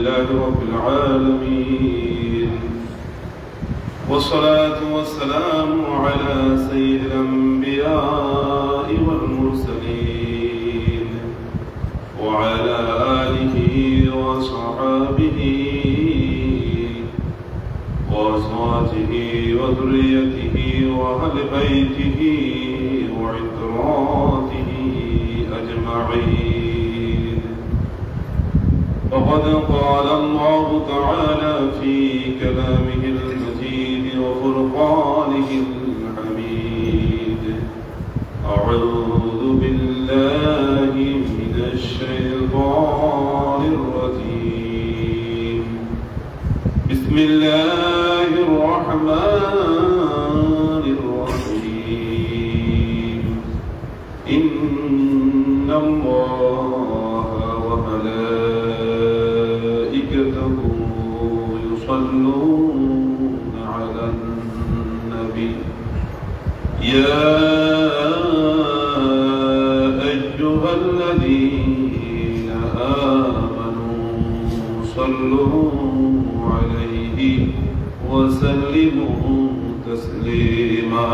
لله رب العالمين، والصلاة والسلام على سيد الأنبياء والمرسلين وعلى آله وصحبه وأزواجه وذريته وأهل بيته وعتراته أجمعين. وقد قال الله تعالى في كلامه المجيد وفرقانه الحميد: أعوذ بالله من الشيطان الرجيم. بسم الله الرحمن الرحيم. إن الله وملائكته يصلون على النبي يا أيها الذين آمنوا صلوا عليه وسلموا تسليما.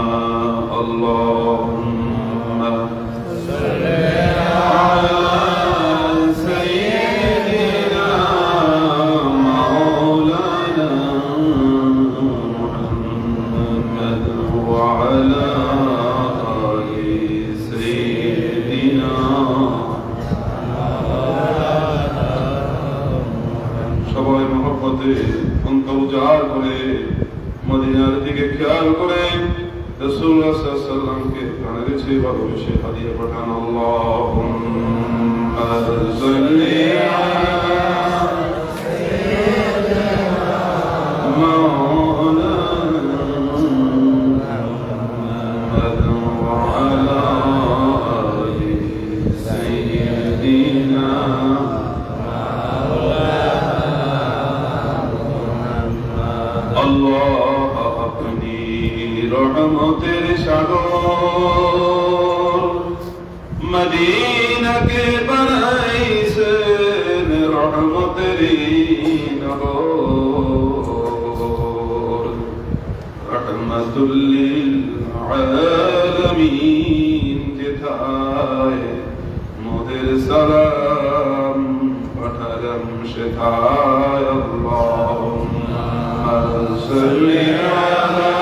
اللهم صل على سيدنا مولانا محمد وعلى آل سيدنا সবাই মহব্বতে অন্তর উজাড় করে মদিনার দিকে খেয়াল করে রাসূলুল্লাহ সাল্লাল্লাহু আলাইহি ওয়াসাল্লামকে প্রাণের চেয়ে ভালোবেসে হাদিয়া পাঠান। আল্লাহুম্মা সাল্লি আলা সাইয়্যিদিনা মাওলানা মুহাম্মাদ ওয়া আলা আলি সাইয়্যিদিনা আল্লাহ আপনি রহমতের সাগর মদিনাকে বানাইছেন রহমতের নগর। রহমাতুল লিল আলামিন যেথায় মোদের সালাম পাঠালাম সেথায়। আল্লাহুম্মা সাল্লি আলা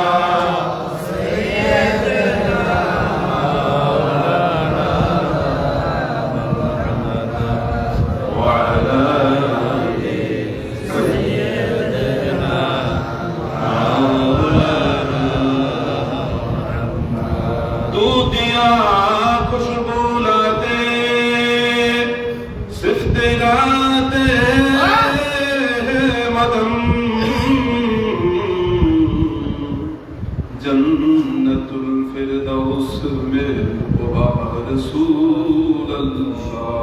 जन्नतुल फिरदौस में हुआ रसूल अल्लाह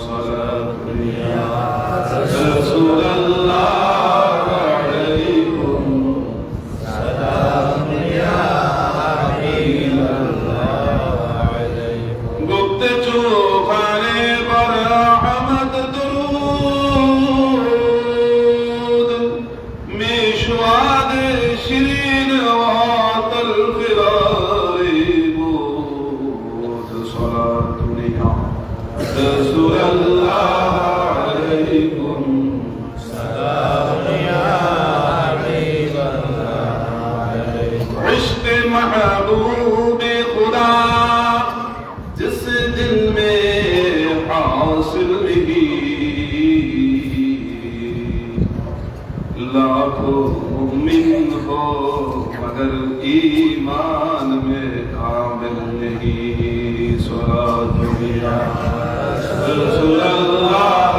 सल्लल्लाहु या रसूल अल्लाह अलैकुम सलाम या हबीब अल्लाह अलैकुम। गुप्त चौखाने पर रहमत दुरूद मिशवाद शिरीन वातल फिरारी बूद सलातुनिया रसूल अल्लाह अलैकुम सलाम या हबीब अल्लाह अलैकुम। इश्क़ महबूब खुदा जिस दिल में हासिल नहीं लाखों मुमिन हो मगर ईमान में कामिल नहीं। सलातु या रसूल अल्लाह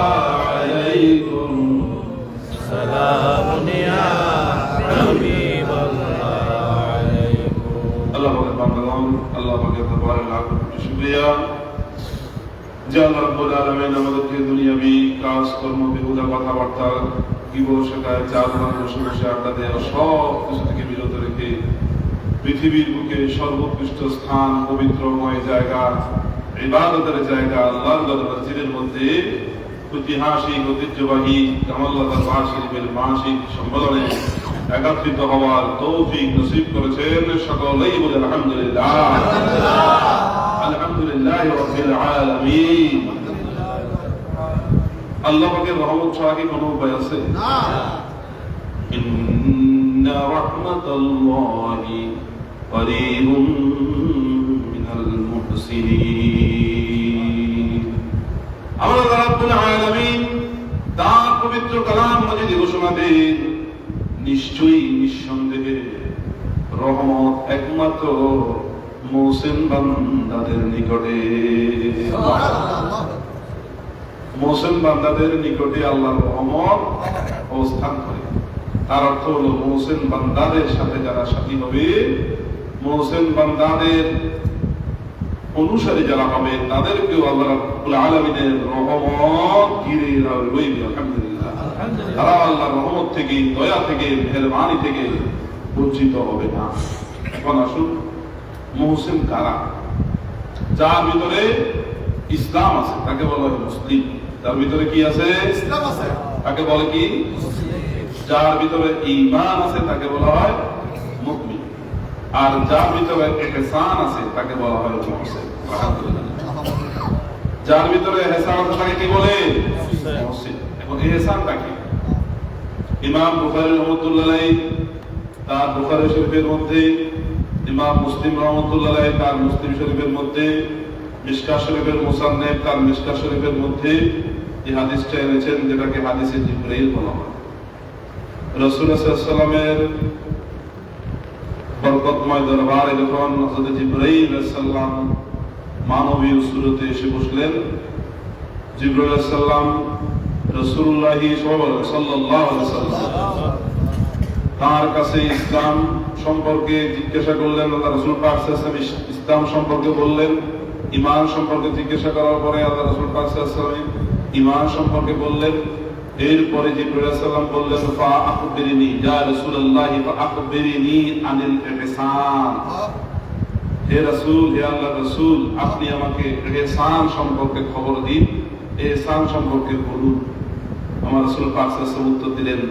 अलैकुम सलाम या हबीब अल्लाह अलैकुम। अल्लाह के बंदगान अल्लाह के दरबार लाख शुक्रिया যে আল্লাহ রাব্বুল আলামিন আমাদেরকে দুনিয়াবি কাজকর্ম বেহুদা কথাবার্তা শেখায় চার বসে বসে আড্ডা দেওয়া সব কিছু থেকে বিরত রেখে পৃথিবীর বুকে সর্বোৎকৃষ্ট স্থান পবিত্রময় জায়গা ইবাদতের জায়গা আল্লাহর মসজিদের মধ্যে ঐতিহাসিক ঐতিহ্যবাহী কামাল্লাহ শরীফের মাসিক সম্মেলনে একত্রিত হওয়ার তৌফিক নসিব করেছেন। সকলেই বলে আলহামদুলিল্লাহ, আলহামদুলিল্লাহ রাব্বিল আলামিন। আল্লাহ পাকের রহমত ছাড়া কি কোনো উপায় আছে? না। ইন্না রাহমাতাল্লাহি করিবুম মিনাল মুহসিনিন। আল্লাহ রাব্বুল আলামিন তার পবিত্র কালাম মাজিদে ঘোষণা দেন, নিশ্চয়ই নিঃসন্দেহে রহমত একমাত্র মুহসিন বান্দাদের নিকটে। মুহসিন বান্দাদের নিকটে আল্লাহর রহমত অবস্থান করে। তার অর্থ হলো মুহসিন বান্দাদের সাথে যারা সাথী হবে, মুহসিন বান্দাদের অনুসারী যারা হবে, তাদেরকেও আল্লাহ রাব্বুল আলামিনের রহমত ঘিরে রইবে। আলহামদুলিল্লাহ, তারা আল্লাহর রহমত থেকে, দয়া থেকে, মেহেরবানি থেকে বঞ্চিত হবে না। এখন আসুন, মুহসিন কারা? যার ভিতরে ইসলাম আছে তাকে বলা হয় মুসলিম। তার ভিতরে কি আছে? ইসলাম আছে, তাকে বলে কি? যার ভিতরে ঈমান আছে তাকে বলা হয় মুমিন। আর যার ভিতরে ইহসান আছে তাকে বলা হয় মুহসিন। যার ভিতরে ইহসান আছে তাকে কি বলে? মুহসিন। এখন ইহসানটা কি? ইমাম বুখারী রাহমাতুল্লাহ আলাইহি তার বুখারী শরীফের মধ্যে, ইমাম মুসলিম রাহমাতুল্লাহ আলাইহি তার মুসলিম শরীফের মধ্যে, মিশকাত শরীফের মুসান্নাফ তার মিশকাত শরীফের মধ্যে এই হাদিসটা এনেছেন, যেটাকে হাদিসে জিবরাইল বলা হয়। রাসূলুল্লাহ সাল্লাল্লাহু আলাইহি ওয়াসাল্লামের বরকতময় দরবারে যখন হযরত জিবরাইল আলাইহিস সালাম মানবীয় সুরতে এসে বসলেন, জিবরাইল আলাইহিস সালাম রাসূলুল্লাহ সাল্লাল্লাহু আলাইহি ওয়াসাল্লাম তার কাছে ইসলাম সম্পর্কে জিজ্ঞাসা করলেন। আল্লাহ রাসূল পাক সাল্লাল্লাহু আলাইহি ওয়াসাল্লাম ইসলাম সম্পর্কে বললেন। ঈমান সম্পর্কে জিজ্ঞাসা করার পরে আল্লাহ রাসূল পাক সাল্লাল্লাহু আলাইহি ওয়াসাল্লাম ঈমান সম্পর্কে বললেন। এরপরে জিবরাইল আলাইহিস সালাম বললেন, ফা আখবিরনি ইয়া রাসূলুল্লাহ, ফা আখবিরনি আনিল ইহসান। হে রাসূল, হে আল্লাহর রাসূল, আপনি আমাকে ইহসান সম্পর্কে খবর দিন, ইহসান সম্পর্কে বলুন। আমার রাসূল পাক সাল্লাল্লাহু আলাইহি ওয়াসাল্লাম উত্তর দিলেন,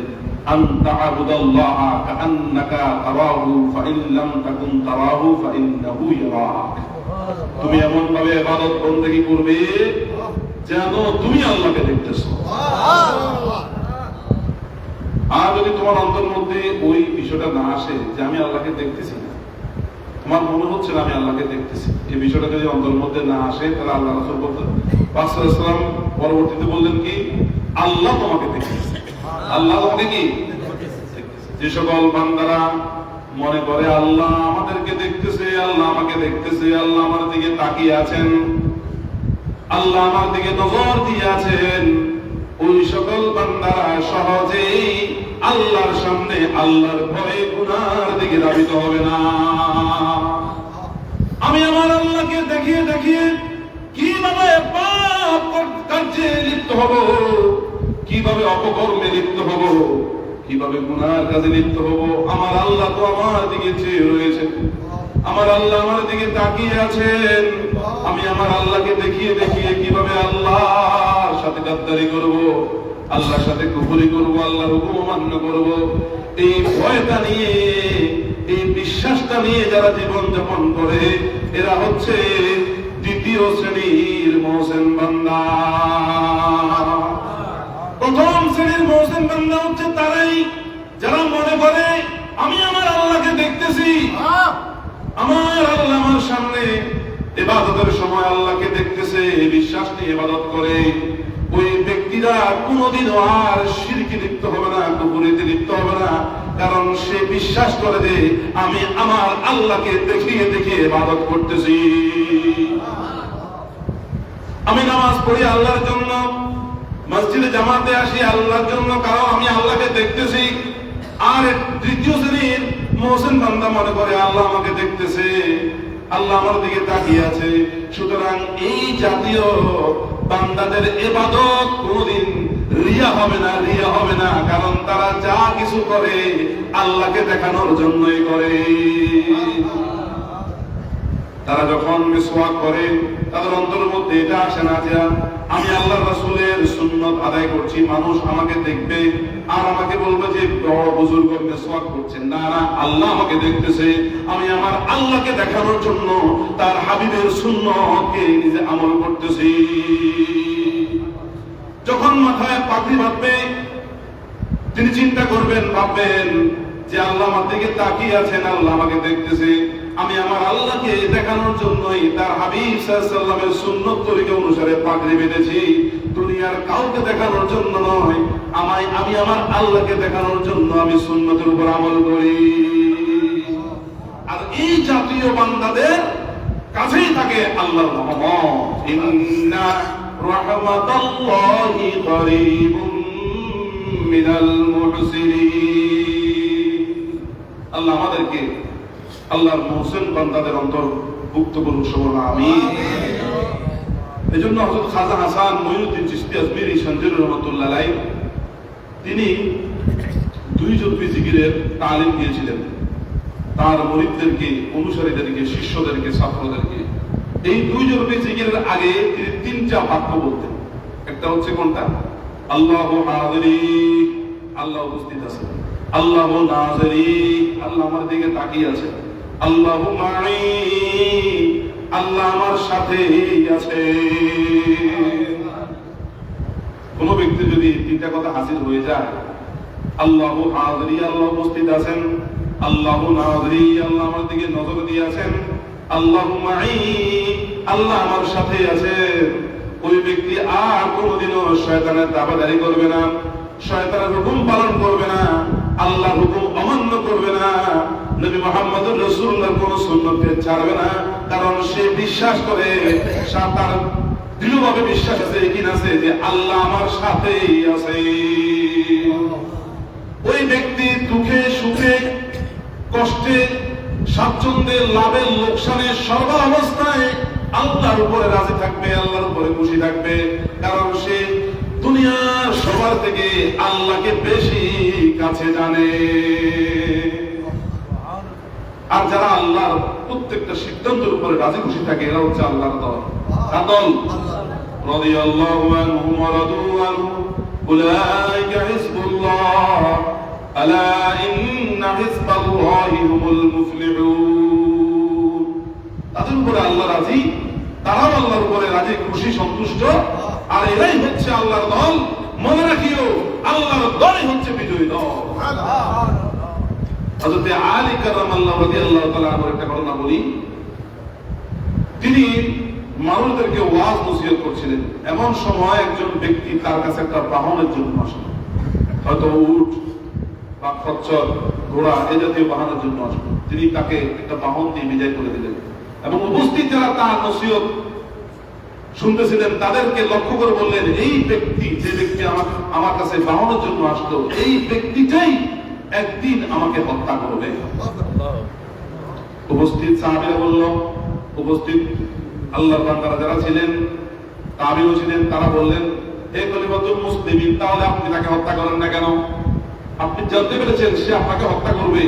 আন তা'বুদাল্লাহা কাআন্নাকা তারাহু ফাইন লাম তাকুন তারাহু ফাইন্নাহু ইয়ারাক। তুমি এমন ভাবে ইবাদত বন্দেগী করবে যেন তুমি আল্লাহকে দেখতেছো। আর যদি তোমার অন্তর মধ্যে ওই বিষয়টা না আসে যে আমি আল্লাহকে দেখতেছি না, তোমার মনে হচ্ছে না আমি আল্লাহকে দেখতেছি, এই বিষয়টা যদি অন্তর মধ্যে না আসে, তাহলে আল্লাহ রাসূল সাল্লাল্লাহু আলাইহি ওয়াসাল্লাম পরবর্তীতে বললেন কি, আল্লাহ তোমাকে দেখতেছে। আল্লাহ তোমাকে কি? যে সকল বান্দারা মনে করে আল্লাহ আমাদেরকে দেখতেছে, আল্লাহ আমাকে দেখতেছে, আল্লাহ আমার দিকে তাকিয়ে আছেন, আল্লাহ আমার দিকে নজর দিয়ে আছেন, ওই সকল বান্দারা সহজেই আল্লাহর সামনে আল্লাহর ভয়ে গুনার দিকে ধাবিত হবে না। আমি আমার আল্লাহকে দেখিয়ে দেখিয়ে কিভাবে পাপ কার্যে লিপ্ত হব, কিভাবে অপকর্মে লিপ্ত হব, কিভাবে গুনার কাজে লিপ্ত হব, আমার আল্লাহ তো আমার দিকে চেয়ে রয়েছেন, আমার আল্লাহ আমার দিকে তাকিয়ে আছেন। আমি আমার আল্লাহকে দেখিয়ে দেখিয়ে কিভাবে আল্লাহর সাথে গাদ্দারি করব, আল্লাহর সাথে কুফরি করব, আল্লাহর হুকুম অমান্য করব, এই ভয়টা নিয়ে, এই বিশ্বাসটা নিয়ে যারা জীবন যাপন করে, এরা হচ্ছে দ্বিতীয় শ্রেণীর মুহসিন বান্দা। প্রথম শ্রেণীর মুহসিন বান্দা হচ্ছে তারাই যারা মনে করে আমি আমার আল্লাহকে দেখতেছি, আমার আল্লাহ আমার সামনে, ইবাদতের সময় আল্লাহকে দেখতেছে, বিশ্বাস নিয়ে ইবাদত করে। ওই ব্যক্তিরা কোনোদিনও আর শিরকে লিপ্ত হবে না, কুফরিতে লিপ্ত হবে না, কারণ সে বিশ্বাস করে যে আমি আমার আল্লাহকে দেখিয়ে দেখিয়ে ইবাদত করতেছি। আমি নামাজ পড়ি আল্লাহর জন্য, মসজিদে জামাতে আসি আল্লাহর জন্য, কারণ আমি আল্লাহকে দেখতেছি। আর তৃতীয় শ্রেণীর মুহসিন বান্দা মনে করে আল্লাহ আমাকে দেখতেছে, আল্লাহ আমার দিকে তাকিয়ে আছে। সুতরাং এই জাতীয় বান্দাদের ইবাদত কোনদিন রিয়া হবে না, রিয়া হবে না, কারণ তারা যা কিছু করে আল্লাহকে দেখানোর জন্যই করে। তারা যখন মিসওয়াক করে তাদের অন্তরের মধ্যে এটা আসে না যে আমি আল্লাহর রাসূলের সুন্নাত আদায় করছি, মানুষ আমাকে দেখবে আর আমাকে বলবে যে বড় বুজুর্গ মিসওয়াক করছেন। না না, আল্লাহ আমাকে দেখতেছে, আমি আমার আল্লাহকে দেখানোর জন্য তার হাবিবের সুন্নাতকে নিজে আমল করতেছি। যখন মাথায় পাগড়ি বাঁধবে তিনি চিন্তা করবেন, ভাববেন যে আল্লাহ আমার দিকে তাকিয়ে আছেন, আল্লাহ আমাকে দেখতেছে, আমি আমার আল্লাহকে দেখানোর জন্যই তার হাবিব সাল্লাল্লাহু আলাইহি ওয়াসাল্লামের সুন্নাত তরিকা অনুসারে পাগড়ি বেঁধেছি, দুনিয়ার কাউকে দেখানোর জন্য নয়, আমি আমার আল্লাহকে দেখানোর জন্য আমি সুন্নাতের উপর আমল করি। আর এই জাতীয় বান্দাদের কাছেই থাকে আল্লাহর রহমত। ইন্না রাহমাতাল্লাহি করিবুম মিনাল মুহসিনিন। আল্লাহ আমাদেরকে আল্লাহর মুহসিন বান্দাদের অন্তর্ভুক্ত করুন, সবাই আমিন। এজন্য হযরত খাজা হাসান মঈনুদ্দিন চিশতি আজমিরি শানজির রহমাতুল্লাহ আলাইহি তিনি 2 জলপি জিকিরের তালিম দিয়েছিলেন তার মুরিদদেরকে, অনুসারীদেরকে, শিষ্যদেরকে, ছাত্রদেরকে। এই 2 জলপি জিকিরের আগে তিনি 3টা বাক্য বলতেন। একটা হচ্ছে কোনটা? আল্লাহু হাযিরি, আল্লাহ উপস্থিত আছেন। আল্লাহু নাযিরি, আল্লাহ আমার দিকে তাকিয়ে আছে। আল্লাহু মাই, আল্লাহ আমার সাথেই আছে। কোন ব্যক্তি যদি 3টা কথা হাসিল হয়ে যায়, আল্লাহু হাযিরি, আল্লাহ উপস্থিত আছেন, আল্লাহু নাযিরি, আল্লাহ আমার দিকে নজর দিয়ে আছেন, আল্লাহু মাই, আল্লাহ আমার সাথে আছে, ওই ব্যক্তি আর কোনোদিনও শয়তানের দাবাদারি করবে না, শয়তানের হুকুম পালন করবে না, আল্লাহর হুকুম অমান্য করবে না, নবী মুহাম্মদুর রাসূলুল্লাহর কোন সুন্নতকে ছাড়বে না। কারণ সে বিশ্বাস করে, তার দৃঢ়ভাবে বিশ্বাস আছে, কিনা আছে যে আল্লাহ আমার সাথেই আছে। ওই ব্যক্তি দুঃখে সুখে কষ্টে স্বাচ্ছন্দ্যে লাভে লোকসানে সর্ব অবস্থায় আল্লাহর উপরে রাজি থাকবে, আল্লাহর উপরে খুশি থাকবে। কারণ সে দুনিয়ার সবার থেকে আল্লাহকে বেশি কাছে জানে। আর যারা আল্লাহর প্রত্যেকটা সিদ্ধান্তের উপরে রাজি খুশি থাকে, এরা হচ্ছে আল্লাহর দল। দল রাদিয়াল্লাহু আনহুম ওয়া রাদু আনহু উলাইকা হিজবুল্লাহ আলা ইন্না হিজবাল্লাহি হুমুল মুফলিহুন। তাদের উপরে আল্লাহ রাজি, তারাও আল্লাহর উপরে রাজি খুশি সন্তুষ্ট, আর এরাই হচ্ছে আল্লাহর দল। মনে রাখিও, আল্লাহর দলই হচ্ছে বিজয়ী দল। হযরত আলী কারামাল্লাহু রাদিয়াল্লাহু তাআলা আনহুর একটা ঘটনা বলি। তিনি মানুষদেরকে ওয়াজ নসিহত করছিলেন। এমন সময় একজন ব্যক্তি তার কাছে একটা বাহনের জন্য আসলো, হয়তো উট বা খচ্চর, ঘোড়া, এই জাতীয় বাহনের জন্য আসলো। তিনি তাকে একটা বাহন দিয়ে বিদায় করে দিলেন এবং উপস্থিত যারা তার নসিহত শুনতেছিলেন তাদেরকে লক্ষ্য করে বললেন, এই ব্যক্তি, যে ব্যক্তি আমার কাছে বাহনের জন্য আসলো, এই ব্যক্তিটাই একদিন আমাকে হত্যা করবে। উপস্থিত সাহাবীরা বলল, উপস্থিত আল্লাহর বান্দারা যারা ছিলেন, তাবিও ছিলেন, তারা বললেন, হে খলিফাতুল মুসলিমিন, তাহলে আপনি তাকে হত্যা করেন না কেন? আপনি জানতে পেরেছেন সে আপনাকে হত্যা করবে,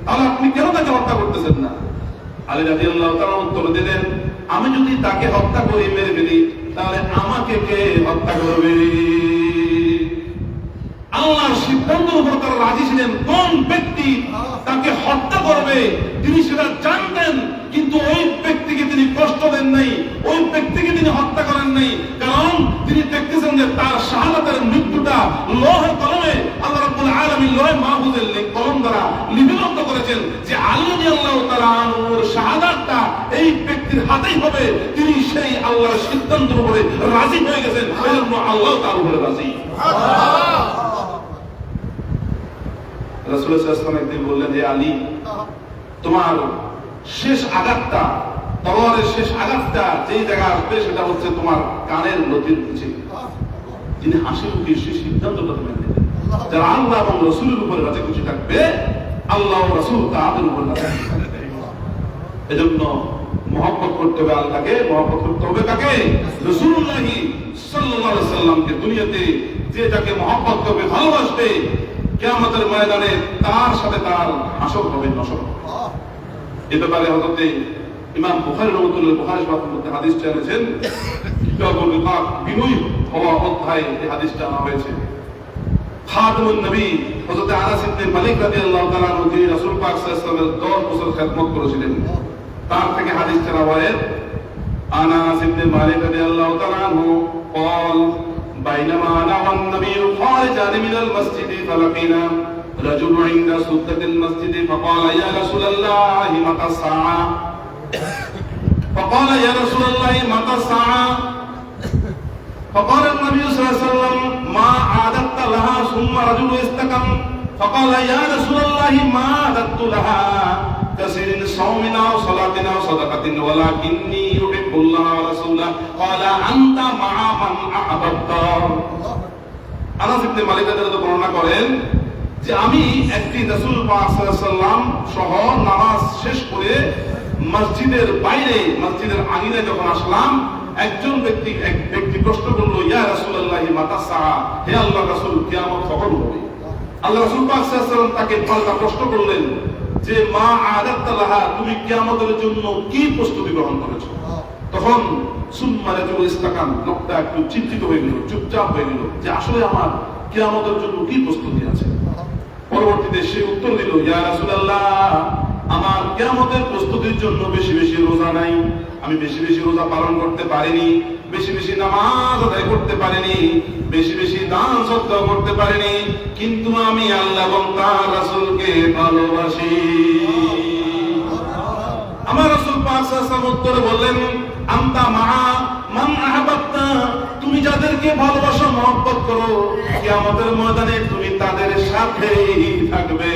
তাহলে আপনি কেন তাকে হত্যা করতেছেন না? আলী রাদিয়াল্লাহু তাআলা উত্তর দিলেন, আমি যদি তাকে হত্যা করি, মেরে ফেলি, তাহলে আমাকে কে হত্যা করবে? আল্লাহর সিদ্ধান্তের উপর তারা রাজি ছিলেন। কোন ব্যক্তি তাকে হত্যা করবে তিনি সেটা জানতেন, কিন্তু ওই ব্যক্তিকে তিনি কষ্ট দেন নাই, ওই ব্যক্তিকে তিনি হত্যা করেন নাই। কারণ তিনি দেখতেছেন যে তার শাহাদাতের মৃত্যুটা লৌহে কলমে আল্লাহ রাব্বুল আলামিন লৌহে মাহফুজের কলম দ্বারা লিপিবদ্ধ করেছেন, যে আলী রাদিয়াল্লাহু তাআলা আনহুর শাহাদাতটা এই ব্যক্তির হাতেই হবে। তিনি সেই আল্লাহর সিদ্ধান্তের উপরে রাজি হয়ে গেছেন, এজন্য আল্লাহ তার উপরে রাজি। রাসূলুল্লাহ সাল্লাল্লাহু আলাইহি ওয়াসাল্লাম একদিন বললেন, যে আলী, তোমার শেষ আঘাতটা, তলোয়ারের শেষ আঘাতটা যেই জায়গা আসবে সেটা হচ্ছে তোমার কানের লতির নিচে। তিনি হাসি মুখে সেই সিদ্ধান্তটা মেনে নিলেন। যারা আল্লাহ এবং রাসূলের উপরে রাজি খুশি থাকবে, আল্লাহ ও রাসূল তাদের উপরে রাজি থাকবে। এজন্য মহব্বত করতে হবে আল্লাহকে, মহব্বত করতে হবে কাকে? রাসূলুল্লাহ সাল্লাল্লাহু আলাইহি ওয়াসাল্লামকে। দুনিয়াতে যে যাকে মহব্বত করবে, ভালোবাসবে, কিয়ামতের ময়দানে তার সাথে তার হাসর হবে, নসর হবে। এ ব্যাপারে হযরত ইমাম বুখারী রাহমাতুল্লাহ বুখারী শরীফের মধ্যে হাদিসটা এনেছেন, কিতাবুল রিকাক বিনয় হওয়া অধ্যায়ে এই হাদিসটা আনা হয়েছে। খাদিমুন নবী হযরত আনাস ইবনে মালিক রাদিয়াল্লাহু তাআলা আনহু যিনি রাসূল পাক সাল্লাল্লাহু আলাইহি ওয়াসাল্লামের 10 বছর খেদমত করেছিলেন, তার থেকে হাদিসটা রওয়ায়াত। আনাস ইবনে মালিক রাদিয়াল্লাহু তাআলা আনহু قال بينما انا والنبي خارجان من المسجد فلقينا رجل عند سدة المسجد فقال يا رسول الله متى الساعة فقال يا رسول الله متى الساعة فقال النبي صلى الله عليه وسلم ما عادت لها ثم رجل استقام فقال يا رسول الله ما عادت لها كثير صوم أو صلاة أو صدقة ولكني يحب الله ورسوله قال أنت مع من أحببت। আনাস ইবনে মালিক রাদিয়াল্লাহু তাআলা বর্ণনা করেন যে আমি একদিন রাসূল পাক সাল্লাল্লাহু আলাইহি ওয়াসাল্লাম সহ নামাজ শেষ করে মসজিদের বাইরে মসজিদের আঙিনায় যখন আসলাম, এক ব্যক্তি প্রশ্ন করলো, ইয়া রাসূলুল্লাহ মাতা সাআ, হে আল্লাহর রাসূল কিয়ামত কখন হবে? আল্লাহ রাসূল পাক সাল্লাল্লাহু আলাইহি ওয়াসাল্লাম তাকে পাল্টা প্রশ্ন করলেন যে মা আদাত্তা লাহা, তুমি কিয়ামতের জন্য কি প্রস্তুতি গ্রহণ করেছো? তখন সুম্মা রাজুল ইস্তাকান, লোকটা একটু চিন্তিত হয়ে গেল, চুপচাপ হয়ে গেল যে আসলে আমার কিয়ামতের জন্য কি প্রস্তুতি আছে। পরবর্তীতে সে উত্তর দিল, ইয়া রাসূলুল্লাহ, আমার কিয়ামতের প্রস্তুতির জন্য বেশি বেশি রোজা নাই, আমি বেশি বেশি রোজা পালন করতে পারিনি, বেশি বেশি নামাজ আদায় করতে পারিনি, বেশি বেশি দান সদকা করতে পারিনি, কিন্তু আমি আল্লাহ এবং তার রাসূলকে ভালোবাসি। আমার রাসূল পাক সাল্লাল্লাহু আলাইহি ওয়াসাল্লাম উত্তরে বললেন, আনতা মা মান আহাবাবতা, তুমি যাদেরকে ভালোবাসো মহব্বত করো, কিয়ামতের ময়দানে তুমি তাদের সাথেই থাকবে।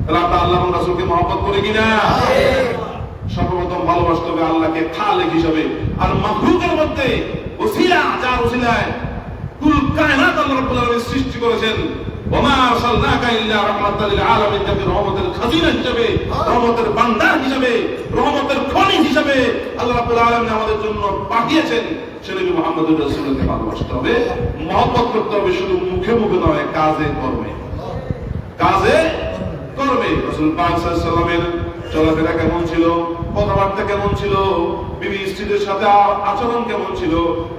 আমরা আল্লাহ এবং রাসূলকে মহব্বত করি কিনা? সর্বপ্রথম ভালোবাসতে হবে আল্লাহকে খালিক হিসাবে, আর মাখলুকের মধ্যে ওসিলা, যার ওসিলায় কুল কায়নাত আল্লাহ রাব্বুল আলামিন সৃষ্টি করেছেন। ওমা আরসালনাকা ইল্লা রাহমাতাল লিল আলামিন, যাকে রহমতের খাজিনা হিসেবে, রহমতের ভান্ডার হিসেবে, রহমতের খনি হিসেবে আল্লাহ রাব্বুল আলামিন আমাদের জন্য পাঠিয়েছেন। সে নবী মুহাম্মদুর রাসূলকে ভালোবাসতে হবে, মহব্বত করতে হবে, শুধু মুখে মুখে নয়, কাজে কর্মে। কাজে কর্মে রাসূল পাক সাল্লাল্লাহু আলাইহি ওয়াসাল্লামের চলাফেরা কেমন ছিল, কথাবার্তা কেমন ছিল, বিবি স্ত্রীদের সাথে আচরণ কেমন ছিল,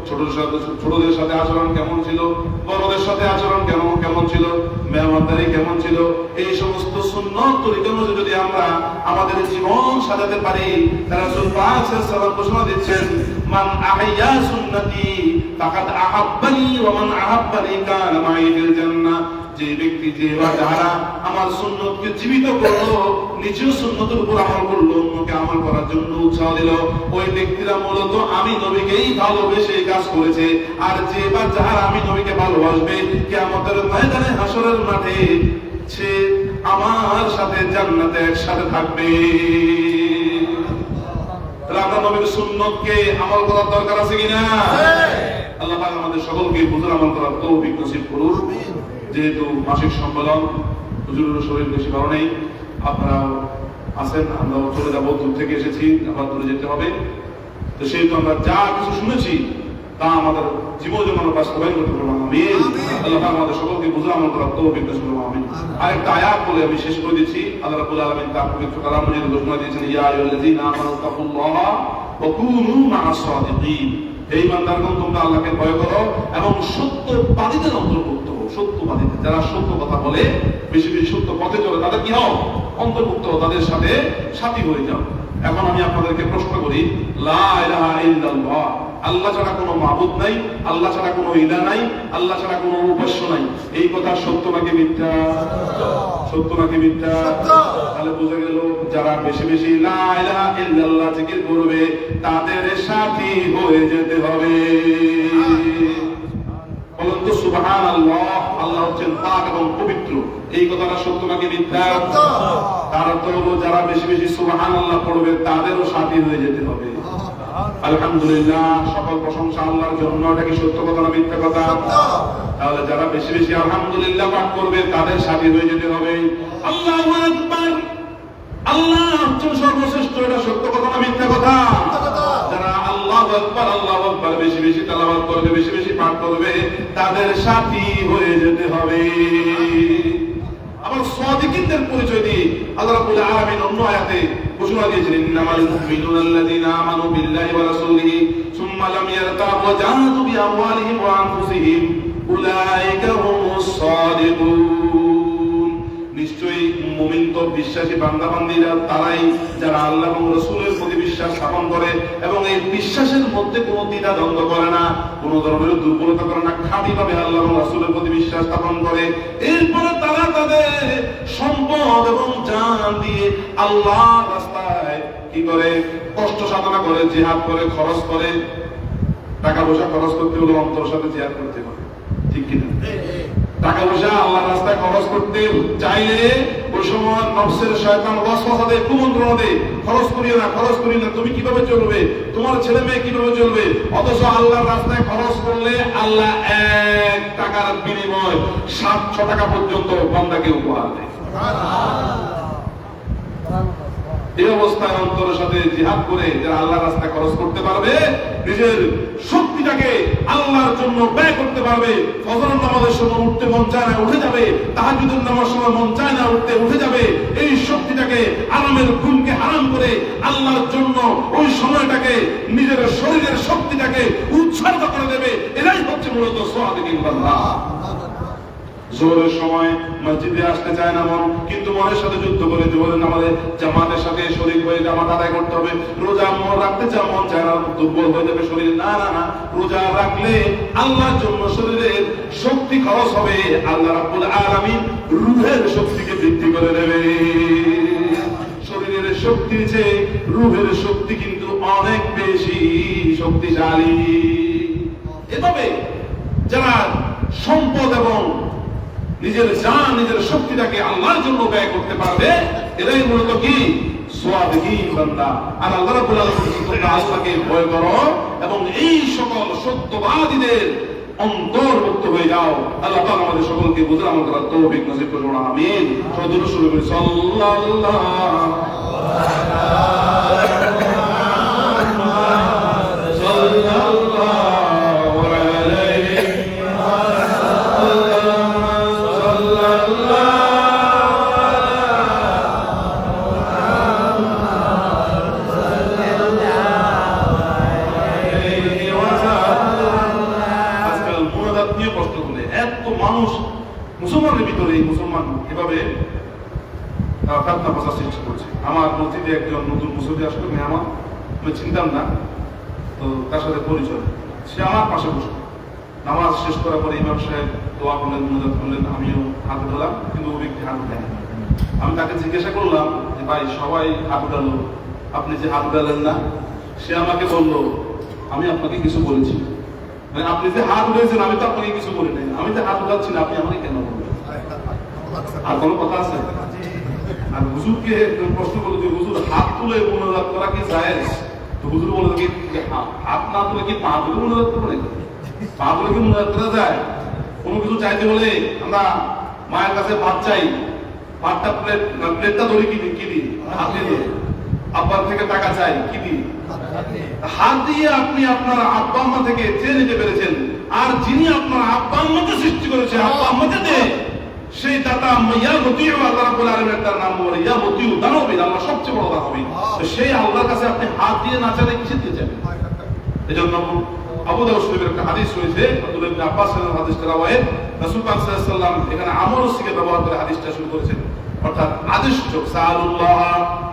ছোটদের সাথে আচরণ কেমন ছিল, বড়দের সাথে আচরণ কেমন ছিল, মেহমানদারি কেমন ছিল, এই সমস্ত সুন্নত তরিকা অনুযায়ী যদি আমরা আমাদের জীবন সাজাতে পারি, তাহলে রাসূল পাক সাল্লাল্লাহু আলাইহি ওয়াসাল্লাম ঘোষণা দিচ্ছেন, মান আহইয়া সুন্নতি ফাকাদ আহাব্বানি ওয়া মান আহাব্বানি কানা মাই ফিল জান্নাহ। যে ব্যক্তি, যে যারা আমার সুন্নতকে জীবিত করলো, নিজেও সুন্নতের উপর আমল করলো, অন্যকে আমল করার জন্য উৎসাহ দিল, ওই ব্যক্তিরা মূলত আমি নবীকেই ভালোবেসে কাজ করেছে। আর যে বা যারা আমি নবীকে ভালোবাসবে, কিয়ামতের ময়দানে হাসরের মাঠে সে আমার সাথে জান্নাতে একসাথে থাকবে। তাহলে আমরা নবীর সুন্নতকে আমল করার দরকার আছে কিনা? আল্লাহ পাক আমাদের সকলকে বুঝে আমল করার তৌফিক নসিব করুন। যেহেতু মাসিক সম্মেলন, হুজুরের শরীর বেশি ভালো নেই, আপনারা আছেন, আমরা চলে যাবো, দূর থেকে এসেছি, আবার দূরে যেতে হবে, তো সেহেতু আমরা যা কিছু শুনেছি তা আমাদের জীবন আমরা বাস্তবায়ন করতে পারবো। আমিন। আল্লাহ আমাদের সকলকে বুঝে আমল করার তৌফিক নসিব করুন। আমিন। আরেকটা আয়াত বলে আমি শেষ করে দিচ্ছি। আল্লাহ রাব্বুল আলামিন তার পবিত্র কালাম মজিদে ঘোষণা দিয়েছেন, ইয়া আইয়ুহাল্লাযীনা আমানু তাকুল্লাহা ওয়া কুনু মা'আস সাদিকিন। হে ঈমানদারগণ, তোমরা আল্লাহকে ভয় করো এবং সত্যবাদীদের অন্তর্ভুক্ত হও। সত্যবাদীদের, যারা সত্য কথা বলে, বেশি বেশি সত্য পথে চলে, তাদের কি হও? অন্তর্ভুক্ত হও, তাদের সাথে সাথী হয়ে যাও। এখন আমি আপনাদেরকে প্রশ্ন করি, লা ইলাহা ইল্লাল্লাহ, আল্লাহ ছাড়া কোনো মাবুদ নাই, আল্লাহ ছাড়া কোনো ইলাহ নাই, আল্লাহ ছাড়া কোনো উপাস্য নাই, এই কথা সত্য নাকি মিথ্যা? সত্য নাকি মিথ্যা? তাহলে বোঝা গেল, যারা বেশি বেশি লা ইলাহা ইল্লাল্লাহ জিকির করবে, তাদের সাথী হয়ে যেতে হবে। বলুন তো সুবহানাল্লাহ। আল্লাহ হচ্ছেন পাক এবং পবিত্র, এই কথাটা সত্য নাকি মিথ্যা? তার অর্থ হলো, যারা বেশি বেশি সুবহানাল্লাহ পড়বে, তাদেরও সাথী হয়ে যেতে হবে। আলহামদুলিল্লাহ, সকল প্রশংসা আল্লাহর জন্য। এটা কি সত্য কথা না মিথ্যা কথা? তাহলে যারা বেশি বেশি আলহামদুলিল্লাহ পাঠ করবে, তাদের সাথী হয়ে যেতে হবে। আল্লাহু আকবার, আল্লাহ হচ্ছেন সর্বশ্রেষ্ঠ, এটা সত্য কথা না মিথ্যা কথা? যারা আল্লাহু আকবার, আল্লাহু আকবার বেশি বেশি তেলাওয়াত করবে, বেশি বেশি পাঠ করবে, তাদের সাথী হয়ে যেতে হবে। আবার সাদিকিনদের পরিচয় দিয়ে আল্লাহ রাব্বুল আলামিন অন্য আয়াতে ঘোষণা দিয়েছেন, ইন্নামাল মুমিনুনা আল্লাযীনা আমানু বিল্লাহি ওয়া রাসূলিহি সুম্মা লাম ইয়ারতাবু ওয়া জাহাদু বিআমওয়ালিহিম ওয়া আনফুসিহিম উলাইকা হুমুস সাদিকুন। নিশ্চয়ই মুমিন তো বিশ্বাসী বান্দাবান্দীরা তারাই যারা আল্লাহ এবং রাসূলের প্রতি বিশ্বাস স্থাপন করে এবং এই বিশ্বাসের মধ্যে কোনো দ্বিধা দ্বন্দ্ব করে না, কোনো ধরনের দুর্বলতা করে না, খাঁটিভাবে আল্লাহ এবং রাসূলের প্রতি বিশ্বাস স্থাপন করে। এরপরে তারা তাদের সম্পদ এবং জান দিয়ে আল্লাহর রাস্তায় কি করে, কষ্ট সাধনা করে, জিহাদ করে, খরচ করে। টাকা পয়সা খরচ করতে হলে অন্তরের সাথে জিহাদ করতে হবে, ঠিক কিনা? টাকা পয়সা আল্লাহর রাস্তায় খরচ করতে চাইলে ওই সময় নফসের শয়তান ওয়াসওয়াসা দেয়, কুমন্ত্রণা দেয়, খরচ করিও না, খরচ করি না, তুমি কিভাবে চলবে, তোমার ছেলে মেয়ে কিভাবে চলবে। অথচ আল্লাহর রাস্তায় খরচ করলে আল্লাহ 1 টাকার বিনিময় 700 টাকা পর্যন্ত বান্দাকে উপহার দেয়। এই অবস্থায় অন্তরের সাথে জিহাদ করে যারা আল্লাহর রাস্তায় খরচ করতে পারবে, নিজের শক্তিটাকে আল্লাহর জন্য ব্যয় করতে পারবে। ফজরের নামাজের সময় উঠতে মন চায় না, উঠে যাবে। তাহাজ্জুদের নামাজের সময় মন চায় না, উঠে যাবে। এই শক্তিটাকে, আরামের ঘুমকে হারাম করে আল্লাহর জন্য ওই সময়টাকে, নিজের শরীরের শক্তিটাকে উৎসর্গ করে দেবে। এরাই হচ্ছে মূলত সাদিকিন বান্দা। জোহরের সময় মসজিদে আসতে চায় না মন, কিন্তু মনের সাথে যুদ্ধ করে জোহরের নামাজে জামাতের সাথে শরীক হয়ে জামাত আদায় করতে হবে। রোজা মন রাখতে চায়, মন চায় না, দুর্বল হয়ে যাবে শরীর। না না না, রোজা রাখলে আল্লাহর জন্য শরীরের শক্তি খরচ হবে। আল্লাহ রাব্বুল আলামিন রূহের শক্তিকে বৃদ্ধি করে দেবে। শরীরের শক্তির চেয়ে রূহের শক্তি কিন্তু অনেক বেশি শক্তিশালী। এভাবে যারা সম্পদ এবং নিজের জান, নিজের শক্তিটাকে আল্লাহর জন্য ব্যয় করতে পারবে, এরাই মূলত কি সাদিকিন বান্দা। আর আল্লাহ রাব্বুল আলামিন তোমরা আল্লাহকে ভয় করো এবং এই সকল সত্যবাদীদের অন্তর্ভুক্ত হয়ে যাও। আল্লাহ পাক আমাদের সকলকে বুঝার আমল করার তৌফিক নসিব করুন, আমিন। সদর শুরু করি সাল্লাল্লাহু মুসলমানের ভিতরে মুসলমান এভাবে প্রার্থনা প্রচার চেষ্টা করছে। আমার মসজিদে একজন নতুন মুসল্লি আসলো, মেহমান, আমি চিনতাম না, তো তার সাথে পরিচয়। সে আমার পাশে বসল। নামাজ শেষ করার পরে ইমাম সাহেব দোয়া করলেন, মুনাজাত করলেন, আমিও হাত উঠালাম, কিন্তু ওই ব্যক্তি হাত উঠায়নি। আমি তাকে জিজ্ঞাসা করলাম যে ভাই, সবাই হাত উঠালো, আপনি যে হাত উঠালেন না? সে আমাকে বলল, আমি আপনাকে কিছু বলেছি। মানে আপনি যে হাত উঠেছেন, আমি তো আপনাকে কিছু বলি নাই। আমি যে হাত উঠাচ্ছি না, আপনি আমাকে কেন বলবেন? আর কোনো কথা আছে? আর হুজুরকে প্রশ্ন করলো যে হুজুর, হাত তুলে মুনাজাত করা কি জায়েজ? তো হুজুর বলে কি হাত না তুলে কি পা তুলে মুনাজাত করবে? পা তুলে কি মুনাজাত করা যায়? কোনো কিছু চাইতে হলে আমরা মায়ের কাছে ভাত চাই, ভাতটা প্লেটটা ধরে কি দিই? হাত দিয়ে। আব্বার থেকে টাকা চাই, কি দিই? হাত দিয়ে আপনি আপনার আব্বা আম্মা থেকে চেয়ে নিতে পেরেছেন। আর যিনি আপনার আব্বা আম্মাকে সৃষ্টি করেছে, আব্বা আম্মাকে দিয়ে, সেই দাতা ইয়া মতিউ, আল্লাহ রাব্বুল আলামিন তার নাম বলে ইয়া মতিউ, দানবীর, আল্লাহ সবচেয়ে বড় দানবীর। সেই আল্লাহর কাছে আপনি হাত দিয়ে না চাইলে কিসে দিয়ে যাবেন? এজন্য আবু দাউদ শরীফের একটা হাদিস রয়েছে, আব্দুল্লাহ ইবনে আব্বাস এর হাদিসটা রাওয়ায়াত। রাসূল পাক সাল্লাল্লাহু আলাইহি ওয়াসাল্লাম এখানে আমল সিকে ব্যবহার করে হাদিসটা শুরু করেছেন। অর্থাৎ আদেশসূচক, সাআলুল্লাহ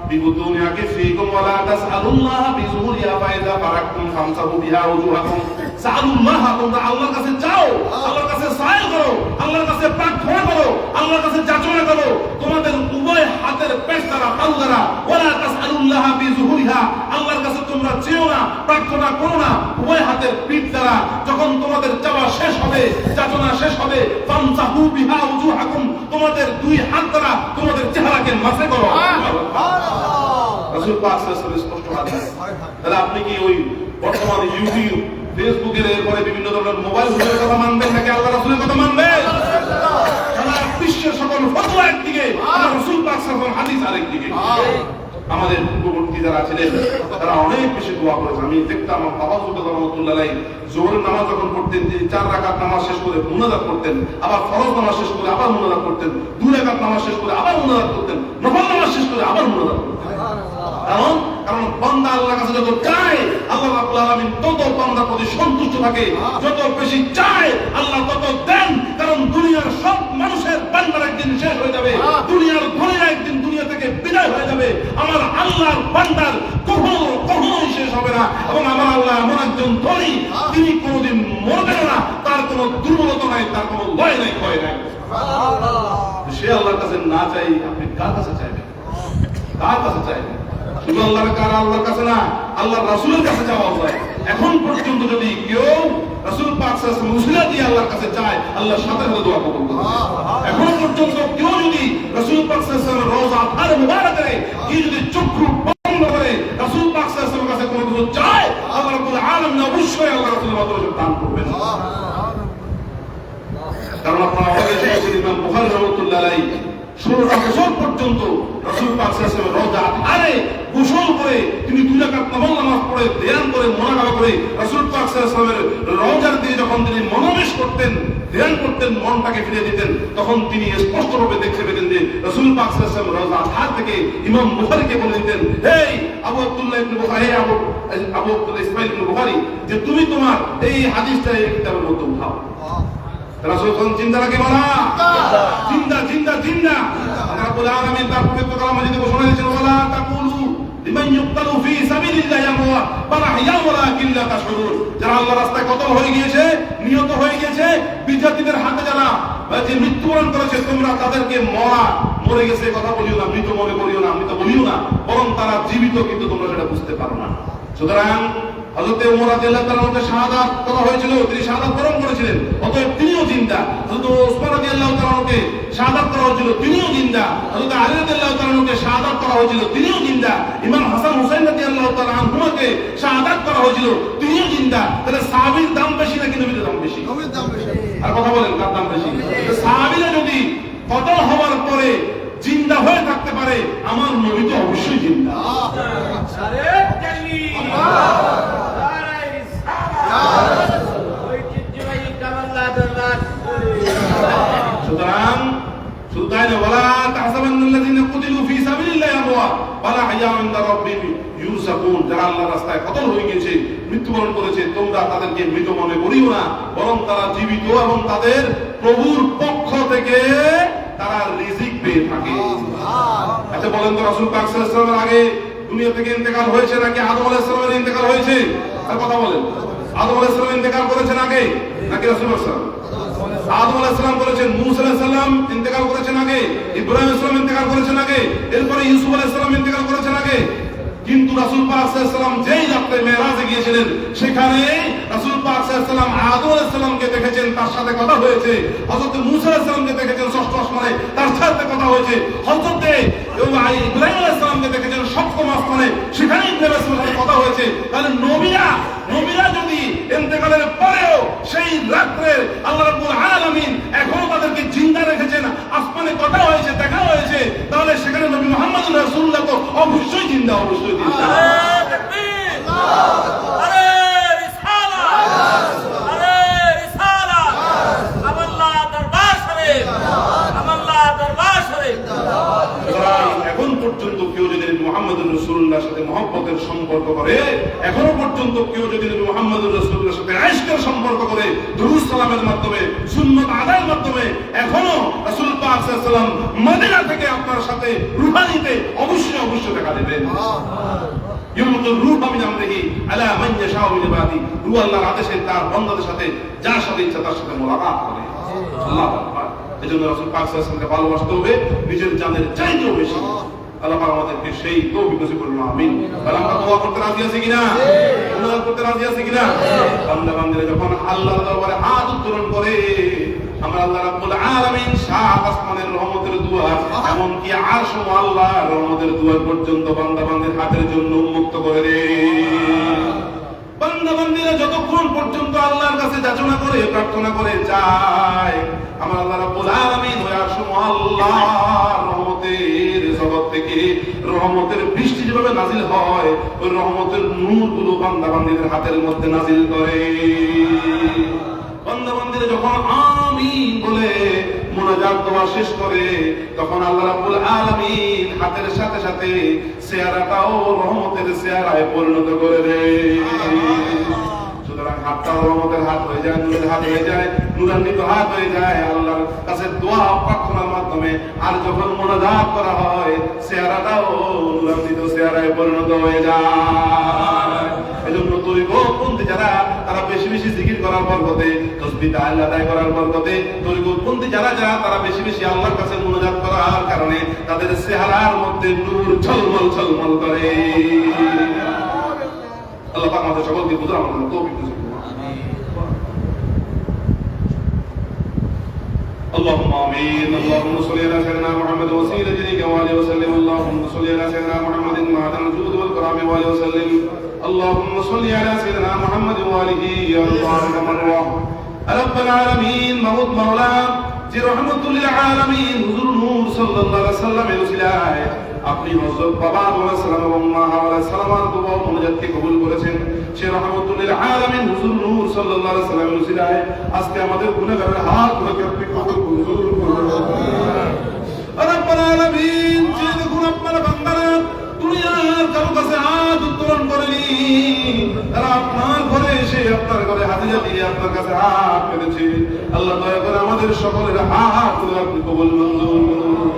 বিবুতুনি আকিফিকুম ওয়া লা তাসআলুল্লাহ বিযুহুরিহা ফাইযা ফারাকতুম ফামসাহু বিহা ওযুহাকুম। সাআলুল্লাহ, তোমরা আল্লাহর কাছে চাও, আল্লাহর কাছে সায়েল করো, আল্লাহর কাছে প্রার্থনা করো, আল্লাহর কাছে যাচনা করো তোমাদের উভয় হাতের পেট দ্বারা, পাল দ্বারা। ওয়া লা তাসআলুল্লাহ বিযুহুরিহা, আল্লাহর কাছে তোমরা চেও না, প্রার্থনা করো না উভয় হাতের পিঠ দ্বারা। যখন তোমাদের চাওয়া শেষ হবে, যাচনা শেষ হবে, ফামসাহু বিহা ওযুহাকুম, তোমাদের দুই হাত দ্বারা তোমাদের চেহারাকে মাসে করো। রাসূল পাক সাল্লাল্লাহু আলাইহি ওয়াসাল্লাম স্পষ্ট হাদিস। তাহলে আপনি কি ওই বর্তমানে ইউটিউব, ফেসবুকের এরপরে বিভিন্ন ধরনের মোবাইল ফোনের কথা মানবেন নাকি আল্লাহ রাসূলের কথা মানবেন? সারা বিশ্বের সকল ফতোয়া একদিকে, রাসূল পাক সাল্লাল্লাহু আলাইহি ওয়াসাল্লাম হাদিস আরেকদিকে। আমাদের পূর্ববর্তী যারা ছিলেন তারা অনেক বেশি দোয়া করেছে। আমি দেখতাম আমার বাবা রহমতুল্লাহ জোহরের নামাজ যখন পড়তেন তিনি 4 রাকাত নামাজ শেষ করে মুনাজাত করতেন, আবার ফরজ নামাজ শেষ করে আবার মুনাজাত করতেন, 2 রাকাত নামাজ শেষ করে আবার মুনাজাত করতেন, নফল নামাজ শেষ করে আবার মুনাজাত করতেন। কারণ বান্দা আল্লাহর কাছে যত চায় আল্লাহ রাব্বুল আলামিন তত বান্দার প্রতি সন্তুষ্ট থাকে, যত বেশি চায় আল্লাহ তত দেন। কারণ দুনিয়ার সব মানুষের বান্দার একদিন শেষ হয়ে যাবে, দুনিয়ার ধনীরা একদিন দুনিয়া থেকে বিদায় হয়ে যাবে। আমার আল্লাহর বান্দার কখনোই শেষ হবে না। এবং আমার আল্লাহ এমন একজন ধনী, তিনি কোনোদিন মরবেন না, তার কোনো দুর্বলতা নাই, তার কোনো লয় নাই, ক্ষয় নাই। সে আল্লাহর কাছে না চাই, আপনি কার কাছে চাইবেন? কার কাছে চাইবেন? শুধু আল্লাহর কাছে না, আল্লাহর রাসূলের কাছে যাওয়া যায়। এখন পর্যন্ত যদি কেউ রাসূল পাক সাল্লাল্লাহু আলাইহি ওয়াসাল্লাম উসিলা দিয়ে আল্লাহর কাছে যায়, আল্লাহর সাথে সাথে দোয়া কবুল করে। এখন পর্যন্ত কেউ যদি রাসূল পাক সাল্লাল্লাহু আলাইহি ওয়াসাল্লামের রওজা আরে মুবারাকে কি যদি চক্ষু বন্ধ করে রাসূল পাক সাল্লাল্লাহু আলাইহি ওয়াসাল্লামের কাছে কোনো কিছু চায়, আল্লাহ রাব্বুল আলামিন অবশ্যই আল্লাহ রাসূলের মাধ্যমে দান করবেন। কারণ আপনারা অনেকে শুনেছেন ইমাম বুখারী রাহমাতুল্লাহ আলাইহি 16টা বছর পর্যন্ত রাসূল পাক সাল্লাল্লাহু আলাইহি ওয়াসাল্লামের রওজা আরে গোসল করে তিনি 2 রাকাত নফল নামাজ পড়ে ধ্যান করে মুনাজাত করে রাসূল পাক সাল্লাল্লাহু আলাইহি ওয়াসাল্লামের রওজার দিকে যখন তিনি মনোনিবেশ করতেন, ধ্যান করতেন, মনটাকে ফিরে দিতেন, তখন তিনি স্পষ্টভাবে দেখতে পেতেন যে রাসূল পাক সাল্লাল্লাহু আলাইহি ওয়াসাল্লাম রওজা হাত থেকে ইমাম বুখারীকে বলে দিতেন, হে আবু আব্দুল্লাহ ইবনে বুখারী, হে আবু আব্দুল্লাহ ইসমাঈল ইবনে বুখারী, যে তুমি তোমার এই হাদিসটা এই কিতাবের মধ্যে উঠাও। রাসূল জিন্দা নাকি মারা? জিন্দা জিন্দা জিন্দা। আল্লাহ রাব্বুল আলামিন তার পবিত্র কালামে যদি ঘোষণা দিয়েছেন, ওয়ালা তাকুলু লিমান ইউকতালু ফি সাবিলিল্লাহি আমওয়াত বাল আহইয়া ওয়ালাকিন লা তাশউরুন। যারা আল্লাহর রাস্তায় কতল হয়ে গিয়েছে, নিহত হয়ে গিয়েছে, বিজাতিদের হাতে যারা যে মৃত্যুবরণ করেছে, তোমরা তাদেরকে মরে গেছে কথা বলিও না, মৃত মনে করিও না, মৃত বলিও না, বরং তারা জীবিত, কিন্তু তোমরা সেটা বুঝতে পারো না। সুতরাং হযরত ওমর রাদিয়াল্লাহু তাআলার মধ্যে শাহাদাত করা হয়েছিল, তিনি শাহাদাত বরণ করেছিলেন, অতএব তিনিও জিন্দা। হযরত ওসমান রাদিয়াল্লাহু তাআলাকে শাহাদাত করা হয়েছিল, তিনিও জিন্দা। হযরত আলী রাদিয়াল্লাহু তাআলাকে শাহাদাত করা হয়েছিল, তিনিও জিন্দা। ইমাম হাসান হুসাইন রাদিয়াল্লাহু তাআলা আনহুমাকে শাহাদাত করা হয়েছিল, তিনিও জিন্দা। তাহলে সাহাবীর দাম বেশি নাকি নবীর দাম বেশি? নবীর দাম বেশি। আর কথা বলেন, কার দাম বেশি? সাহাবীরা যদি কতল হওয়ার পরে জিন্দা হয়ে থাকতে পারে, আমার নবী তো অবশ্যই জিন্দা। আরে তাকবীর, সুতরাং সুলতান ওয়ালা তাহসাবান্নাল্লাযিনা কুতিলু ফি সাবিলিল্লাহি আমওয়াত ওয়ালা হাইয়া ইনদা রাব্বিহিম ইউসাকুন। যারা আল্লাহর রাস্তায় কতল হয়ে গেছে, মৃত্যুবরণ করেছে, তোমরা তাদেরকে মৃত মনে করিও না, বরং তারা জীবিত এবং তাদের প্রভুর পক্ষ থেকে তারা রিজিক পেয়ে থাকে। আচ্ছা বলেন তো, রাসূল পাক সাল্লাল্লাহু আলাইহি ওয়াসাল্লামের আগে দুনিয়া থেকে ইন্তেকাল হয়েছে নাকি আদম আলাইহিস সালামের ইন্তেকাল হয়েছে? আর কথা বলেন, আদম আলাইহিস সালাম ইন্তেকাল করেছেন আগে নাকি রাসূলুল্লাহ সাল্লাল্লাহু আলাইহি ওয়াসাল্লাম? আদম আলাইহিস সালাম করেছেন, মূসা আলাইহিস সালাম ইন্তেকাল করেছেন আগে, ইব্রাহিম আলাইহিস সালাম ইন্তেকাল করেছেন আগে, এরপরে ইউসুফ আলাইহিস সালাম ইন্তেকাল করেছেন আগে। কিন্তু রাসূল পাক সাল্লাল্লাহু আলাইহি ওয়াসাল্লাম যেই রাতে মেরাজে গিয়েছিলেন, সেখানে রাসূল পাক সাল্লাল্লাহু আলাইহি ওয়াসাল্লাম আদম আলাইহিস সালামকে দেখেছেন, তার সাথে কথা হয়েছে। হযরত মূসা আলাইহিস সালামকে দেখেছেন ষষ্ঠ আসমানে, তার সাথে কথা হয়েছে। হযরত ইব্রাহিম আলাইহিস সালামকে দেখেছেন সপ্তম আসমানে, সেখানে ইব্রাহিম আলাইহিস সালামের সাথে কথা হয়েছে। তাহলে নবীরা যদি ইন্তেকালের পরেও সেই রাত্রে আল্লাহ রাব্বুল আলামিন এখনো তাদেরকে জিন্দা রেখেছেন, আসমানে কথা হয়েছে, দেখা হয়েছে, তাহলে সেখানে নবী মুহাম্মদ রাসূলুল্লাহ তো অবশ্যই জিন্দা, অবশ্যই জিন্দা। আল্লাহু তাকবীর, আরে রিসালাত, আরে রিসালাত, আল্লাহ দরবার শরীফ, আল্লাহ দরবার শরীফ। এখন পর্যন্ত কেউ যদি মুহাম্মদুর রাসূলুল্লাহর সাথে মহব্বতের সম্পর্ক করে, এখনো পর্যন্ত কেউ যদি মুহাম্মদুর রাসূলুল্লাহর সাথে ইশকের সম্পর্ক করে, দুরূদ সালামের মাধ্যমে, সুন্নাত আদায়ের মাধ্যমে, এখনো রাসূল পাক সাল্লাল্লাহু আলাইহি ওয়াসাল্লাম মদিনা থেকে আপনার সাথে রুহানিতে অবশ্যই দেখা দেবেন। ইউমুতুর রূহ মিন আমরিহি আলা মান ইয়াশাউ মিন ইবাদি। রূহ আল্লাহর আদেশে তার বান্দাদের সাথে যার সাথে ইচ্ছা তার সাথে মুলাকাত করে। আল্লাহু আকবার। এজন্য রাসূল পাক সাল্লাল্লাহু আলাইহি ওয়াসাল্লামকে ভালোবাসতে হবে নিজের জানের চাইতেও বেশি। আল্লাহ পাক আমাদেরকে সেই তৌফিক নসিব করুন, আমিন। আর আমরা দোয়া করতে রাজি আছি কিনা? মুনাজাত করতে রাজি আছি কিনা? বান্দা বান্দিরা যখন আল্লাহর দরবারে হাত উত্তোলন করে, আমরা আল্লাহ রাব্বুল আলামিন সাত আসমানের রহমতের দুয়ার, এমনকি আরশ ও আল্লাহর রহমতের দুয়ার পর্যন্ত বান্দা বান্দির হাতের জন্য উন্মুক্ত করে দেন। বান্দা বান্দিরা যতক্ষণ পর্যন্ত আল্লাহর কাছে যাচনা করে, প্রার্থনা করে যায়, আমার আল্লাহ রাব্বুল আলামিন ওই আরশ ও আল্লাহর রহমতের জগৎ থেকে রহমতের বৃষ্টি নাজিল হয়, ওই রহমতের নূরগুলো বান্দা-বান্দীদের হাতের মধ্যে নাজিল করে। বান্দা-বান্দীরা যখন আমিন বলে মুনাজাত দোয়া শেষ করে, তখন আল্লাহ রাব্বুল আলামিন হাতের সাথে সাথে চেহারাটাও রহমতের চেহারায় পরিণত করে দেয়। সুতরাং হাতটাও রহমতের হাত হয়ে যায়, নূরের হাত হয়ে যায়, নূরান্বিত হাত হয়ে যায় আল্লাহর কাছে দোয়া প্রার্থনার মাধ্যমে। আর যখন মুনাজাত করা হয়, চেহারাটাও নূরান্বিত চেহারায় পরিণত হয়ে যায়। এজন্য তরিকতপন্থী যারা, তারা বেশি বেশি জিকির করার বরকতে, তাসবিহ তাহলিল আদায় করার বরকতে, তরিকতপন্থী যারা তারা বেশি বেশি আল্লাহর কাছে মুনাজাত করার কারণে তাদের চেহারার মধ্যে নূর ঝলমল ঝলমল করে। আল্লাহ পাক আমাদের সকলকে বুঝার আমাদের তৌফিক দান করুন। اللهم آمين. اللهم صل على سيدنا محمد وسيلة إليك وآله وسلم. اللهم صل على سيدنا محمد معدن الجود والكرام وآله وسلم. اللهم صل على سيدنا محمد وآله يا الله مرة رب العالمين موت مولا যে রহমতুল্লিল আলামিন হুজুর নূর সাল্লাল্লাহু আলাইহি ওয়াসাল্লামের উসিলায় আপনি হযরত বাবা আলাইহিস সালাম এবং মা আলাইহিস সালামের দোয়া ও মুনাজাতকে কবুল করেছেন। সে রহমতুল্লিল আলামিন হুজুর নূর সাল্লাল্লাহু আলাইহি ওয়াসাল্লামের উসিলায় আজকে আমাদের গুনাহগারের হাত ধরে আপনি কবুল করুন। রব্বুল আলামিন, যে দেখুন আপনার বান্দারা দুনিয়ার কারো কাছে হাত উত্তোলন করেনি, তারা আপনার ঘরে এসে আপনার ঘরে হাজিরা দিয়ে আপনার কাছে হাত পেতেছে। আল্লাহ দয়া করে আমাদের সকলের হাত আপনি কবুল মঞ্জুর করুন।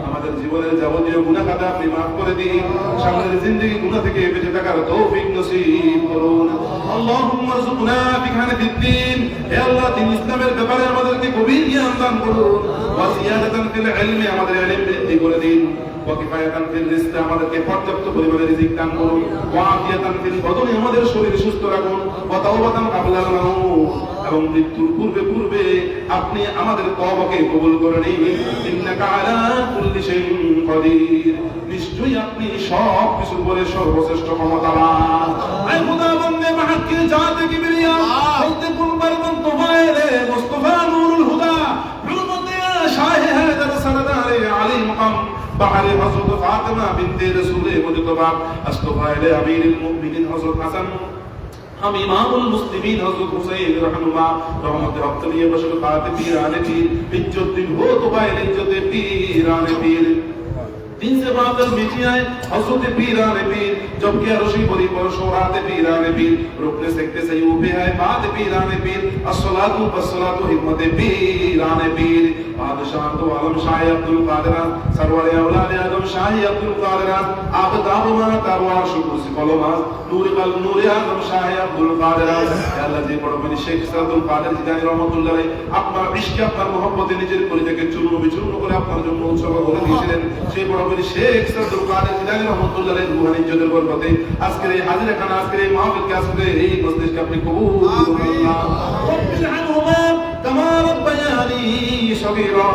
আমাদের জীবনের যাবতীয় গুনাহ খাতা আপনি মাফ করে দিন। সামনের জিন্দেগি গুনাহ থেকে বেঁচে থাকার তৌফিক নসিব করুন। আল্লাহুম্মা রযুকনা বিখানাতিদ্দিন, হে আল্লাহ দিন ইসলামের ব্যাপারে আমাদেরকে গভীর জ্ঞান দান করুন। ওয়া জিয়াদাতান ফিল ইলমি, আমাদের ইলম বৃদ্ধি করে দিন। ওয়া কিফায়াতান ফিল রিজকি, আমাদেরকে পর্যাপ্ত পরিমাণে রিজিক দান করুন। ওয়া আফিয়াতান ফিল বদনি, আমাদের শরীর সুস্থ রাখুন। ওয়া তাওবাতান কাবলাল মাউত, এবং মৃত্যুর পূর্বে আপনি আমাদের তওবাকে কবুল করে নিন। ইন্নাকা আলা কুল্লি শাইইন কাদির, নিশ্চয়ই আপনি সব কিছুর উপরে সর্বশ্রেষ্ঠ ক্ষমতাবান। আয় খোদা বন্দে মাহকে জাতে কিবরিয়া বলতে কুরবান তোফায়েলে মুস্তাফা নূরুল হুদা হুরমতে শাহে হায়দার সরদারে আলী মুকাম বাহারে হযরত ফাতেমা বিনতে রাসূল মুজতবা আস্তফায়েলে আমিরুল মুমিনিন হযরত হাসান हम इमामुल मुस्लिमीन हज़रत हुसैन रहनुमा रहमत वक्त लिए बशर खाते पीराने पीर इज्जत दिन हो तो बाइल इज्जत पीराने पीर दिन से बादल मिटी आए हज़रत पीराने पीर जब के अरशी बड़ी पर शोराते पीराने पीर रुकने सकते सही ऊपे है बात पीराने पीर अस्सलातु वस्सलातु हिम्मत पीराने पीर बादशाह तो आलम शाह अब्दुल कादिर सरवर औलाद आदम शाह अब्दुल कादिर आबदाब मा तारवार शुक्र से कलमा नूर कल नूर आदम शाह अब्दुल कादिर আল্লাহ যে বড় বড় শেখ আব্দুল কাদের জিলানী রাহমাতুল্লাহ আলাইহি আপনার ইশকে আপনার মহব্বতে নিজের পরিচয়কে চূর্ণ বিচূর্ণ করে আপনার জন্য উৎসর্গ করে দিয়েছিলেন। সেই বড় বড় শেখ আব্দুল কাদের জিলানী রাহমাতুল্লাহ আলাইহি রুহানি ইজ্জতের বরকতে আজকের এই হাজিরাখানা, আজকের এই মাহফিলকে, আজকের এই মজলিসকে আপনি কবুল করুন। রব্বিল আনহুমা কামা রাব্বায়ানি সগীরা,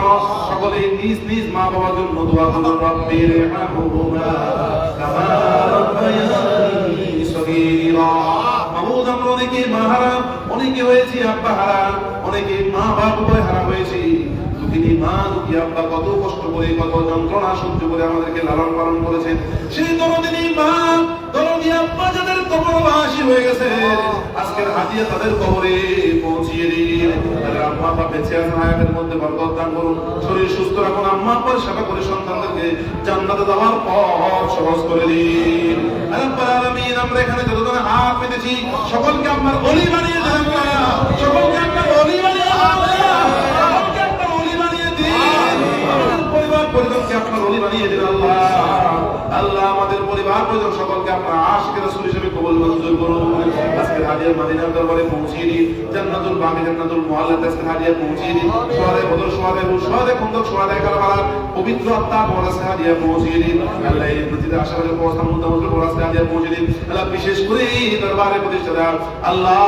সকলে নিজ নিজ মা বাবার জন্য দোয়া করুন। রব্বিল আনহুমা কামা রাব্বায়ানি সগীরা। মাহমুদ আমরা অনেকে মা হারা, অনেকে হয়েছি আব্বা হারা, অনেকে মা বাবা হারা হয়েছি। দুঃখিনী মা দুঃখী আব্বা কত কষ্ট করে, কত যন্ত্রণা সহ্য করে আমাদেরকে লালন পালন করেছেন। সেই দরদিনী মা দরদি আব্বা যাদের কবরবাসী হয়ে গেছে, আজকের হাদিয়া তাদের কবরে পৌঁছিয়ে দিন। তাদের আম্মা আব্বা বেঁচে আছেন, হায়াতের মধ্যে বরকত দান করুন। শরীর সুস্থ রাখুন। আম্মা আব্বার সেবা করে সন্তানদেরকে জান্নাতে যাওয়ার পথ সহজ করে দিন। রব্বুল আলামিন, আমরা এখানে যতজন হাত পেতেছি সকলকে আপনার ওলি বানিয়ে দেন আল্লাহ, সকলকে আপনার ওলি বানিয়ে দেন আল্লাহ, সকলকে আপনার ওলি বানিয়ে দিন। আমাদের পরিবার পরিজনকে আপনার ওলি বানিয়ে দিন আল্লাহ। আল্লাহ আমাদের পরিবার পরিজন সকলকে আপনার আশিকের রাসূল হিসেবে কবুল মঞ্জুর করুন। আজকের হাদিয়া মদিনার দরবারে পৌঁছিয়ে দিন। জান্নাতুল বাকি জান্নাতুল মুআল্লাতে আজকের হাদিয়া পৌঁছিয়ে দিন। সোহাদে বদর, সোহাদে উহুদ, সোহাদে খন্দক, সোহাদে কারবালার পবিত্র আত্মা মোরাসে হাদিয়া পৌঁছিয়ে দিন। আল্লাহ এই পৃথিবীতে আশাবাদী অবস্থা মুদ্দামুদ্দা মোরাসে হাদিয়া পৌঁছিয়ে দিন। আল্লাহ বিশেষ করে দরবারে প্রতিষ্ঠাতা আল্লাহ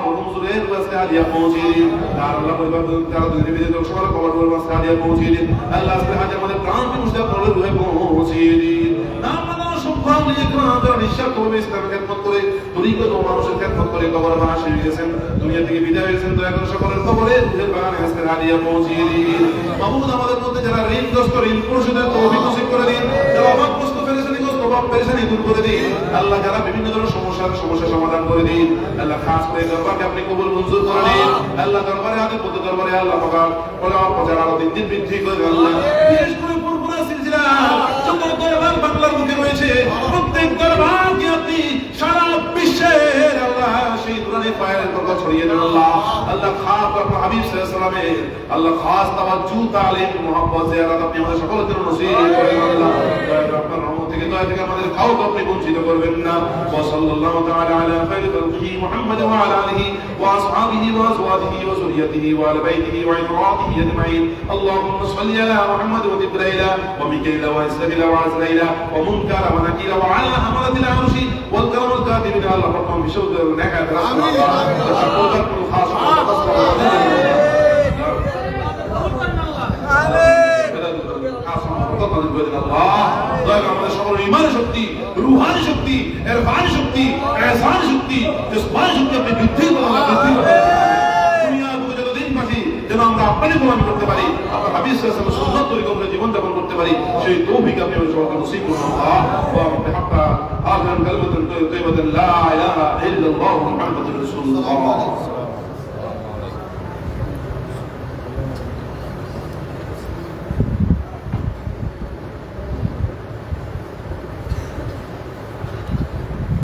হুজুরের মোরাসে হাদিয়া পৌঁছিয়ে দিন। আর আল্লাহ পরিবার তারা দুনিয়াতে যত সকল কবর মোরাসে হাদিয়া পৌঁছিয়ে দিন। আল্লাহ আজকের হাদিয়া আমাদের প্রাণ মুস্তাফা পড়লে রুহে পৌঁছিয়ে দিন। আমাদের সম্মান নিয়ে কোরআনের নিঃশ্বাস করবে, ইসলামের খেদমত করে, তরিকত ও মানুষের খেদমত করে কবর বাসী হয়ে গেছেন, দুনিয়া থেকে বিদায় হয়েছেন। দয়া করে সকলের কবরে রুহের বাগানে আজকের হাদিয়া পৌঁছিয়ে দিন। মাহমুদ আমাদের মধ্যে যারা ঋণগ্রস্ত, ঋণ পরিশোধের তৌফিক নসিব করে দিন। যারা অভাবগ্রস্ত, পেরেশানিগ্রস্ত, অভাব পেরেশানি দূর করে দিন আল্লাহ। যারা বিভিন্ন ধরনের সমস্যা সমাধান করে দিন আল্লাহ। খাস করে দরবারকে আপনি কবুল মঞ্জুর করে নিন আল্লাহ। দরবারে আগে কত দরবারে আল্লাহ পাক বলে প্রচার আরো দিন দিন বৃদ্ধি করে আল্লাহ। বিশেষ করে পুরপুরা সিলসিলা যত দরবার বাংলার মুখে রয়েছে প্রত্যেক দরবারকে আপনি সারা বিশ্বের আল্লাহ সেই দুরানি পায়ের কথা ছড়িয়ে দেন আল্লাহ। আল্লাহ খাস আপনার হাবিব সাল্লাল্লাহু আলাইহি ওয়াসাল্লামের আল্লাহ খাস তাওয়াজ্জু তালিম মুহাব্বত জিয়ারত আপনি আমাদের সকলের জন্য নসিব করেন আল্লাহ। আপনার রহমত থেকে দয়া থেকে আমাদের খাওয়া আপনি বঞ্চিত করবেন না। ওয়া সাল্লাল্লাহু তাআলা আলা খায়রি খালকিহি মুহাম্মদ ওয়া আলা আলিহি ওয়া আসহাবিহি ওয়া আজওয়াজিহি ওয়া যুররিয়্যতিহি ওয়া আলা বাইতিহি ওয়া ইতরাতিহি আজমাইন। আল্লাহুম্মা সাল্লি আলা মুহাম্মদ ওয়া জিবরাইল ওয়া মিকাইল ওয়া ইসরাফিল ওয়া আজরাইল ওয়া মুনকার ওয়া নাকির ওয়া আলা হামালাতিল আরশি ওয়াল কারামুল কাতিবিন। আল্লাহ পাক বিশুদ্ধ নেকাত রাসূল আল্লাহ সকল খাস আমাদের সকল ইমান শক্তি, রুহানি শক্তি, ইরফানি শক্তি, ইহসান শক্তি, জিসমানি শক্তি আপনি বৃদ্ধি করুন। দুনিয়া বুকে যতদিন বাঁচি যেন আমরা আপনারই গোলামি করতে পারি, আপনার হাবিব সাল্লাল্লাহু আলাইহি ওয়াসাল্লামের সুন্নাত তরিকা অনুযায়ী জীবন যাপন করতে পারি, সেই তৌফিক আপনি আমাদের সকলকে নসিব করুন আল্লাহ। ওয়া বিহাক্কা আখির কালিমাতুন তাইয়্যিবাতুন লা ইলাহা ইল্লাল্লাহু মুহাম্মাদুর রাসূলুল্লাহ।